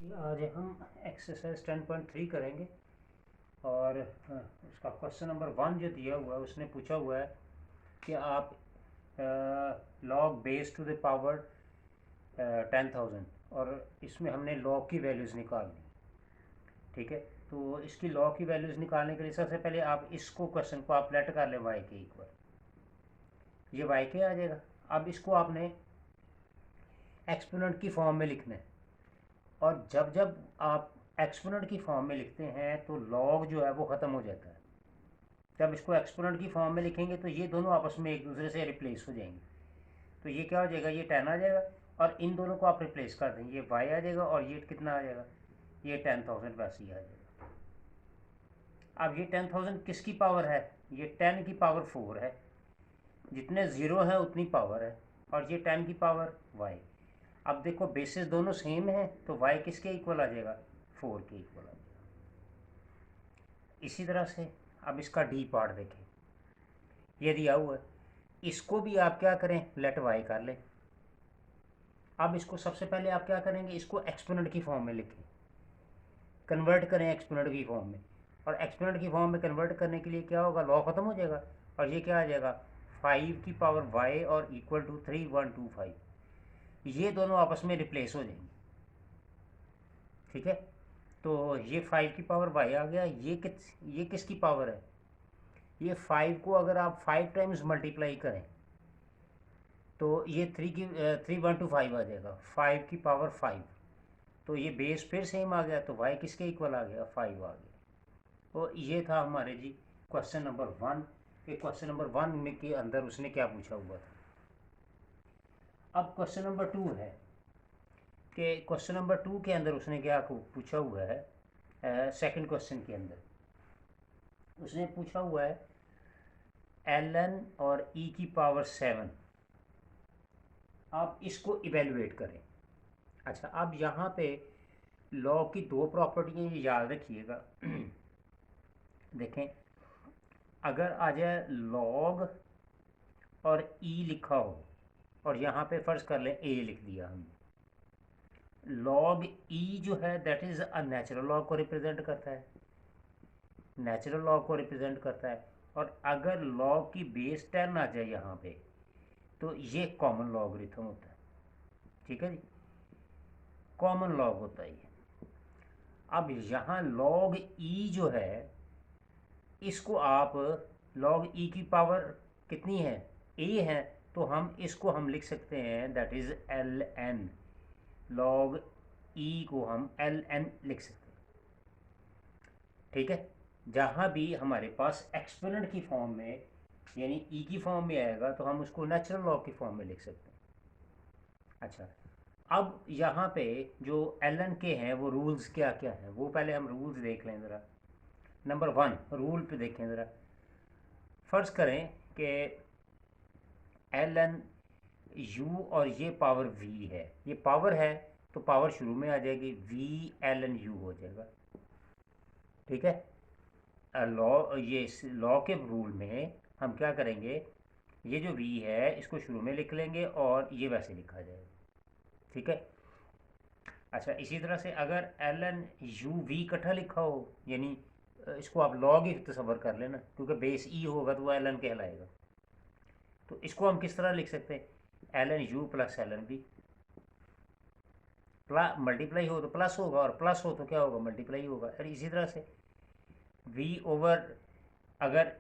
आज हम एक्सरसाइज 10.3 करेंगे और उसका क्वेश्चन नंबर 1 जो दिया हुआ है उसने पूछा हुआ है कि आप log base to the power 10,000 और इसमें हमने लॉग की वैल्यूज़ निकालनी। ठीक है, तो इसकी लॉग की वैल्यूज़ निकालने के लिए सबसे पहले आप इसको क्वेश्चन को आप लेट कर लें वाई के इक्वल, ये वाई के आ जाएगा। अब इसको आपने एक्सपोनेंट की फॉर्म में लिखना है और जब जब आप एक्सपोनेंट की फॉर्म में लिखते हैं तो लॉग जो है वो ख़त्म हो जाता है। जब इसको एक्सपोनेंट की फॉर्म में लिखेंगे तो ये दोनों आपस में एक दूसरे से रिप्लेस हो जाएंगे। तो ये क्या हो जाएगा, ये 10 आ जाएगा और इन दोनों को आप रिप्लेस कर देंगे, ये y आ जाएगा और ये कितना आ जाएगा, ये 10,000 वैसे ही आ जाएगा। अब ये 10,000 किसकी पावर है, ये 10 की पावर 4 है, जितने ज़ीरो है उतनी पावर है, और ये 10 की पावर y। अब देखो बेसिस दोनों सेम है तो y किसके इक्वल आ जाएगा, 4 के इक्वल आ जाएगा। इसी तरह से अब इसका डी पार्ट देखें, ये दिया हुआ है, इसको भी आप क्या करें, लेट y कर लें। अब इसको सबसे पहले आप क्या करेंगे, इसको एक्सपोनेंट की फॉर्म में लिखें, कन्वर्ट करें एक्सपोनेंट की फॉर्म में। और एक्सपोनेंट की फॉर्म में कन्वर्ट करने के लिए क्या होगा, लॉ ख़त्म हो जाएगा और ये क्या आ जाएगा, 5 की पावर y और इक्वल टू 3125। ये दोनों आपस में रिप्लेस हो जाएंगे। ठीक है, तो ये 5 की पावर y आ गया, ये किसकी पावर है, ये 5 को अगर आप 5 टाइम्स मल्टीप्लाई करें तो ये 3125 आ जाएगा, 5 की पावर 5। तो ये बेस फिर सेम आ गया तो y किसके इक्वल आ गया, 5 आ गया। तो ये था हमारे जी क्वेश्चन नंबर 1 के। क्वेश्चन नंबर 1 में के अंदर उसने क्या पूछा हुआ था। अब क्वेश्चन नंबर 2 है कि क्वेश्चन नंबर 2 के अंदर उसने क्या पूछा हुआ है, सेकंड क्वेश्चन के अंदर उसने पूछा हुआ है ln और e की पावर 7, आप इसको इवेलुएट करें। अच्छा, अब यहाँ पे लॉग की दो प्रॉपर्टियाँ ये याद रखिएगा। देखें, अगर आ जाए लॉग और e लिखा हो और यहाँ पे फ़र्ज़ कर लें a लिख दिया हमने, लॉग e जो है that is a natural log को रिप्रेजेंट करता है, नेचुरल लॉग को रिप्रेजेंट करता है। और अगर लॉग की बेस 10 आ जाए यहाँ पे तो ये कॉमन लॉगरिथम होता है। ठीक है जी, कॉमन लॉग होता है ये। अब यहाँ लॉग ई जो है इसको आप लॉग ई की पावर कितनी है, ए है, तो हम इसको हम लिख सकते हैं that is L N. Log e को हम एल एन लिख सकते हैं। ठीक है, जहाँ भी हमारे पास एक्सपोनेंट की फॉर्म में यानी ई की फॉर्म में आएगा तो हम उसको नेचुरल लॉग की फॉर्म में लिख सकते हैं। अच्छा, अब यहाँ पे जो एल एन के हैं वो रूल्स क्या क्या हैं, वो पहले हम रूल्स देख लें ज़रा। नंबर 1 रूल पे देखें ज़रा। फ़र्ज़ करें कि एल एन यू और ये पावर वी है, ये पावर है तो पावर शुरू में आ जाएगी, वी एल एन यू हो जाएगा। ठीक है, लॉ ये लॉ के रूल में हम क्या करेंगे, ये जो वी है इसको शुरू में लिख लेंगे और ये वैसे लिखा जाएगा। ठीक है, अच्छा इसी तरह से अगर एल एन यू वी इकट्ठा लिखा हो, यानी इसको आप लॉग ही तस्वर कर लेना क्योंकि बेस ई होगा तो वो एल एन कहलाएगा। तो इसको हम किस तरह लिख सकते हैं, L N U plus L N B, multiply हो तो प्लस होगा और प्लस हो तो क्या होगा, मल्टीप्लाई होगा। और इसी तरह से वी ओवर, अगर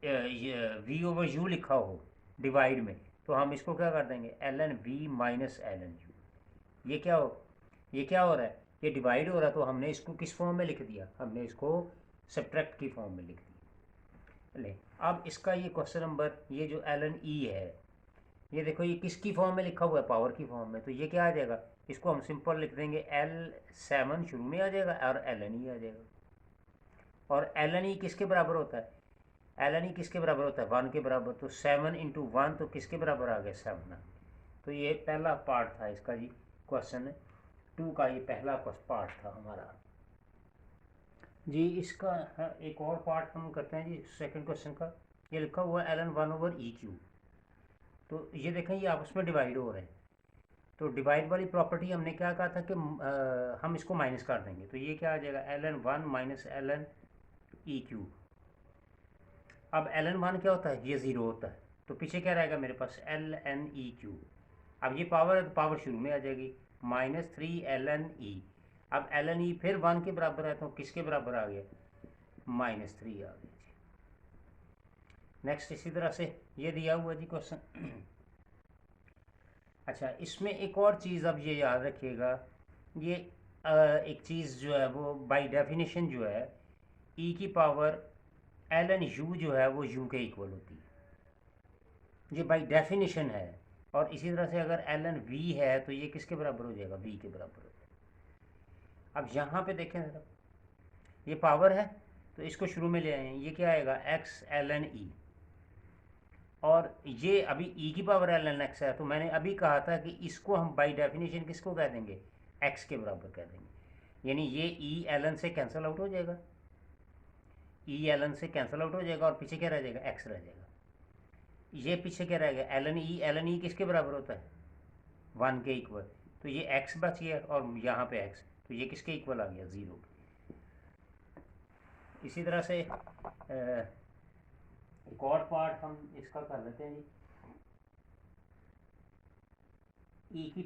वी ओवर यू लिखा हो डिवाइड में तो हम इसको क्या कर देंगे, L N V minus L N U. ये क्या हो, ये क्या हो रहा है, ये डिवाइड हो रहा है तो हमने इसको किस फॉर्म में लिख दिया, हमने इसको सब्ट्रैक्ट की फॉर्म में लिख दिया। ले, अब इसका ये क्वेश्चन नंबर, ये जो एल एन ई है, ये देखो ये किसकी फॉर्म में लिखा हुआ है, पावर की फॉर्म में, तो ये क्या आ जाएगा, इसको हम सिंपल लिख देंगे L7 शुरू में आ जाएगा और एल एन ई आ जाएगा। और एल एन ई किसके बराबर होता है, एल एन ई किसके बराबर होता है, 1 के बराबर। तो 7 इंटू 1 तो किसके बराबर आ गया, 7। तो ये पहला पार्ट था इसका जी, क्वेश्चन 2 का ये पहला पार्ट था हमारा जी। इसका एक और पार्ट हम करते हैं जी, सेकंड क्वेश्चन का। ये लिखा हुआ है L N 1 over E Q, तो ये देखें ये आपस में डिवाइड हो रहे हैं। तो डिवाइड वाली प्रॉपर्टी हमने क्या कहा था कि हम इसको माइनस कर देंगे, तो ये क्या आ जाएगा, ln1 minus ln E cube. अब ln1 क्या होता है, ये ज़ीरो होता है, तो पीछे क्या रहेगा मेरे पास, ln ई क्यूब। अब ये पावर है तो पावर शुरू में आ जाएगी, -3 ln e। अब ln e फिर 1 के बराबर है, तो किसके बराबर आ गया, -3 आ गया। नेक्स्ट इसी तरह से ये दिया हुआ जी क्वेश्चन। अच्छा, इसमें एक और चीज़ अब ये याद रखिएगा, ये एक चीज़ जो है वो बाय डेफिनेशन जो है e की पावर ln u जो है वो u के इक्वल होती है, ये बाय डेफिनेशन है। और इसी तरह से अगर ln v है तो ये किसके बराबर हो जाएगा, v के बराबर हो जाएगा। अब यहाँ पे देखें जरा, ये पावर है तो इसको शुरू में ले आए, ये क्या आएगा, x ln e। और ये अभी e की पावर ln x है, तो मैंने अभी कहा था कि इसको हम बाय डेफिनेशन किसको कह देंगे, x के बराबर कह देंगे। यानी ये e ln से कैंसिल आउट हो जाएगा, e ln से कैंसिल आउट हो जाएगा, और पीछे क्या रह जाएगा, x रह जाएगा। ये पीछे क्या रहेगा, ln e किसके बराबर होता है, 1 के इक्वल, तो ये x बच गया, और यहाँ पे x, तो ये किसके इक्वल आ गया, 0। इसी तरह से एक और पार्ट हम इसका कर लेते हैं जी, e की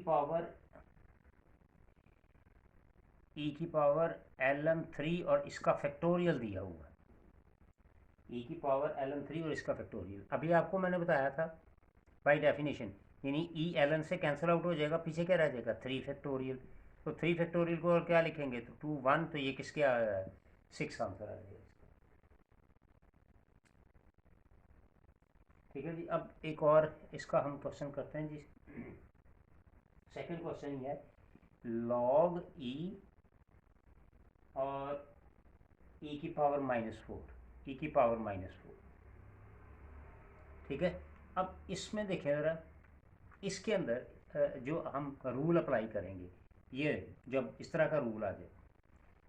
पावर ln3 और इसका फैक्टोरियल दिया हुआ है, e की पावर ln3 और इसका फैक्टोरियल। अभी आपको मैंने बताया था बाय डेफिनेशन, यानी e ln से कैंसिल आउट हो जाएगा, पीछे क्या रह जाएगा, 3 फैक्टोरियल। तो 3 फैक्टोरियल को और क्या लिखेंगे, तो 2 1, तो ये किसके आ रहा है, 6 आंसर आ जाएगा। ठीक है जी। अब एक और इसका हम क्वेश्चन करते हैं जी। सेकंड क्वेश्चन ये है, log e और e की पावर -4, e की पावर -4। ठीक है। अब इसमें देखें ज़रा, इसके अंदर जो हम रूल अप्लाई करेंगे, ये जब इस तरह का रूल आ जाए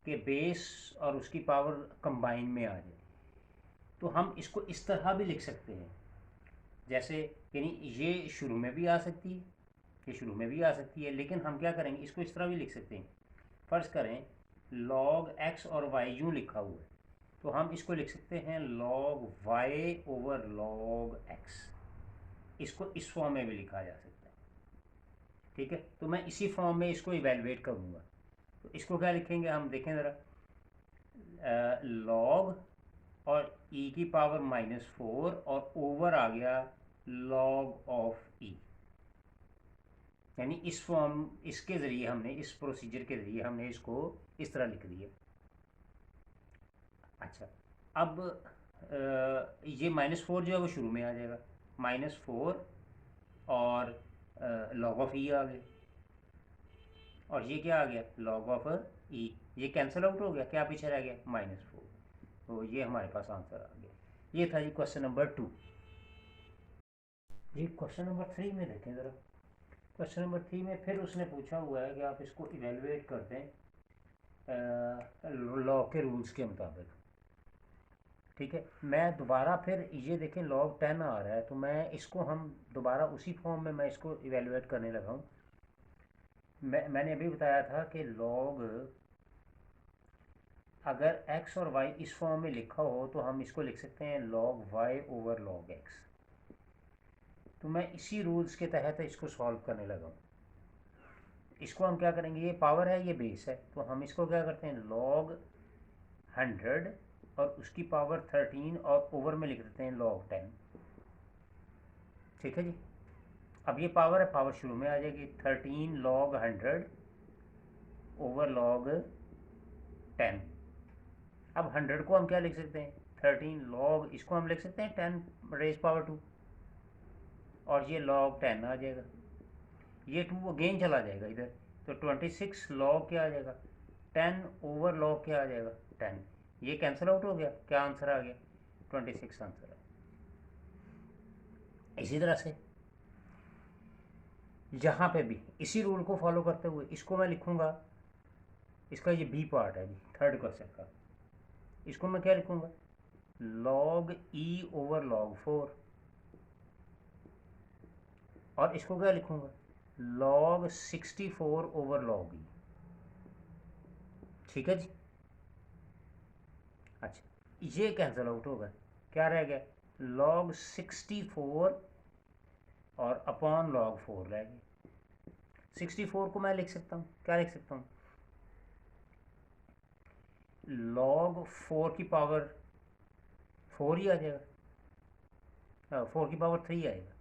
कि बेस और उसकी पावर कंबाइन में आ जाए, तो हम इसको इस तरह भी लिख सकते हैं, जैसे यानी ये शुरू में भी आ सकती है, ये शुरू में भी आ सकती है, लेकिन हम क्या करेंगे, इसको इस तरह भी लिख सकते हैं। फ़र्ज़ करें log x और y यूँ लिखा हुआ है, तो हम इसको लिख सकते हैं log y over log x। इसको इस फॉर्म में भी लिखा जा सकता है। ठीक है, तो मैं इसी फॉर्म में इसको इवेलुएट करूँगा। तो इसको क्या लिखेंगे, हम देखें ज़रा, log और e की पावर -4 और ओवर आ गया log ऑफ e। यानी इस फॉर्म, इसके ज़रिए हमने, इस प्रोसीजर के ज़रिए हमने इसको इस तरह लिख दिया। अच्छा, अब ये -4 जो है वो शुरू में आ जाएगा, -4 और log ऑफ e आ गया, और ये क्या आ गया, log ऑफ e। ये कैंसिल आउट हो गया, क्या पीछे रह गया, -4। तो ये हमारे पास आंसर आ गया। ये था जी क्वेश्चन नंबर 2। जी क्वेश्चन नंबर 3 में देखें ज़रा। क्वेश्चन नंबर 3 में फिर उसने पूछा हुआ है कि आप इसको इवेलुएट करते हैं लॉ के रूल्स के मुताबिक। ठीक है, मैं दोबारा फिर ये देखें log 10 आ रहा है, तो मैं इसको हम दोबारा उसी फॉर्म में मैं इसको इवेलुएट करने लगा हूँ। मैंने अभी बताया था कि log, अगर x और y इस फॉर्म में लिखा हो तो हम इसको लिख सकते हैं log y over log x। तो मैं इसी रूल्स के तहत इसको सॉल्व करने लगा हूँ। इसको हम क्या करेंगे, ये पावर है, ये बेस है, तो हम इसको क्या करते हैं, log 100 और उसकी पावर 13 और ओवर में लिख देते हैं log 10। ठीक है जी। अब ये पावर है, पावर शुरू में आ जाएगी, 13 log 100 ओवर log 10। अब 100 को हम क्या लिख सकते हैं, 13 log, इसको हम लिख सकते हैं 10 रेज पावर 2, और ये log 10 आ जाएगा। ये 2 अगेन चला जाएगा इधर, तो 26 log क्या आ जाएगा, 10 ओवर log क्या आ जाएगा, 10। ये कैंसिल आउट हो गया, क्या आंसर आ गया, 26 आंसर है। इसी तरह से यहाँ पे भी इसी रूल को फॉलो करते हुए इसको मैं लिखूँगा, इसका ये बी पार्ट है जी थर्ड क्वेश्चन का। इसको मैं क्या लिखूँगा, log e ओवर log 4, और इसको क्या लिखूँगा, log 64 ओवर log e। ठीक है जी। अच्छा ये कैंसिल आउट होगा, क्या रह गया, log 64 और अपॉन log 4 रह गया। 64 को मैं लिख सकता हूँ, क्या लिख सकता हूँ, log 4 की पावर 4 ही आ जाएगा, 4 की पावर 3 आएगा,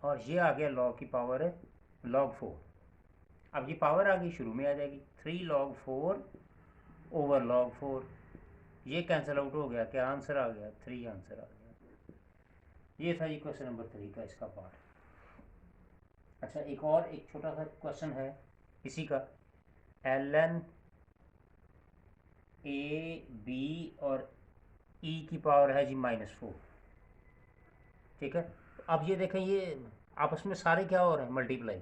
और ये आ गया log की पावर है log 4। अब ये पावर आ गई, शुरू में आ जाएगी, 3 log 4 ओवर log 4। ये कैंसिल आउट हो गया, क्या आंसर आ गया, 3 आंसर आ गया। ये था जी क्वेश्चन नंबर 3 का इसका पार्ट। अच्छा एक और एक छोटा सा क्वेश्चन है इसी का, ln a b और e की पावर है जी -4। ठीक है, अब ये देखें, ये आपस में सारे क्या हो रहे हैं, मल्टीप्लाई,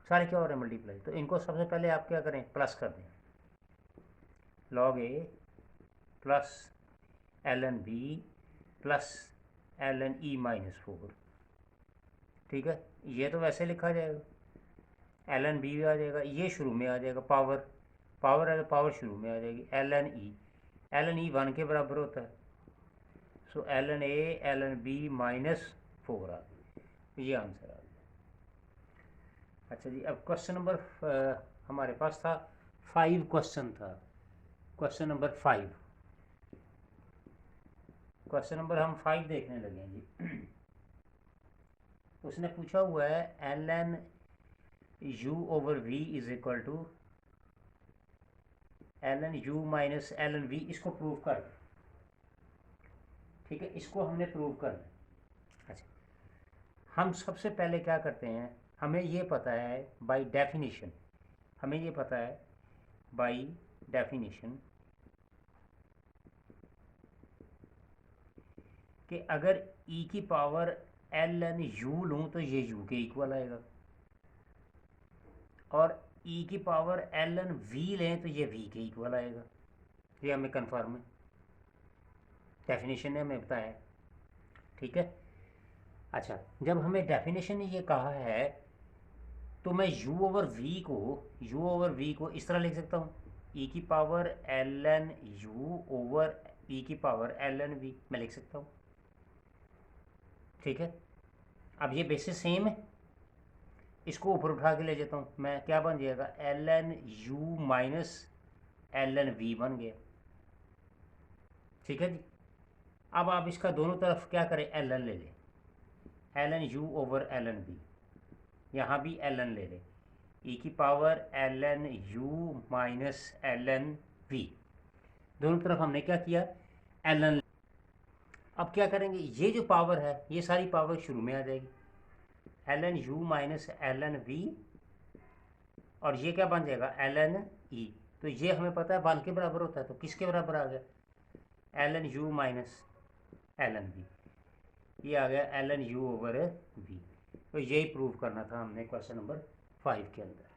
सारे क्या हो रहे हैं, मल्टीप्लाई। तो इनको सबसे पहले आप क्या करें, प्लस कर दें, log a plus ln b plus ln e -4। ठीक है, ये तो वैसे लिखा जाएगा, ln b भी आ जाएगा, ये शुरू में आ जाएगा, पावर पावर है तो पावर शुरू में आ जाएगी, ln e 1 के बराबर होता है, सो ln a ln b -4 आ गया, ये आंसर आ गया। अच्छा जी, अब क्वेश्चन नंबर हमारे पास था 5 क्वेश्चन था, क्वेश्चन नंबर 5, क्वेश्चन नंबर हम 5 देखने लगे हैं जी। उसने पूछा हुआ है ln u over v is equal to ln u minus ln v, इसको प्रूव कर। ठीक है, इसको हमने प्रूव करना। अच्छा, हम सबसे पहले क्या करते हैं, हमें ये पता है बाय डेफिनेशन, हमें ये पता है बाय डेफिनेशन कि अगर e की पावर ln u लूँ तो ये u के इक्वल आएगा, और e की पावर ln v लें तो ये v के इक्वल आएगा। ये हमें कन्फर्म है, डेफिनेशन ने हमें बताया। ठीक है, अच्छा जब हमें डेफिनेशन ने ये कहा है तो मैं u ओवर v को इस तरह लिख सकता हूँ, e की power ln u over e की पावर ln v मैं लिख सकता हूँ। ठीक है, अब ये बेसिस सेम है, इसको ऊपर उठा के ले जाता हूँ मैं, क्या बन जाएगा, ln u minus ln v बन गया। ठीक है जी, अब आप इसका दोनों तरफ क्या करें, ln ले लें, ln u over ln v, यहाँ भी ln ले लें, e की power ln u minus ln v, दोनों तरफ हमने क्या किया, ln। अब क्या करेंगे, ये जो पावर है ये सारी पावर शुरू में आ जाएगी, ln u minus ln v, और ये क्या बन जाएगा, ln e। तो ये हमें पता है 1 के बराबर होता है, तो किसके बराबर आ गया, ln u minus ln v, ये आ गया ln u ओवर v। तो यही प्रूव करना था हमने क्वेश्चन नंबर 5 के अंदर।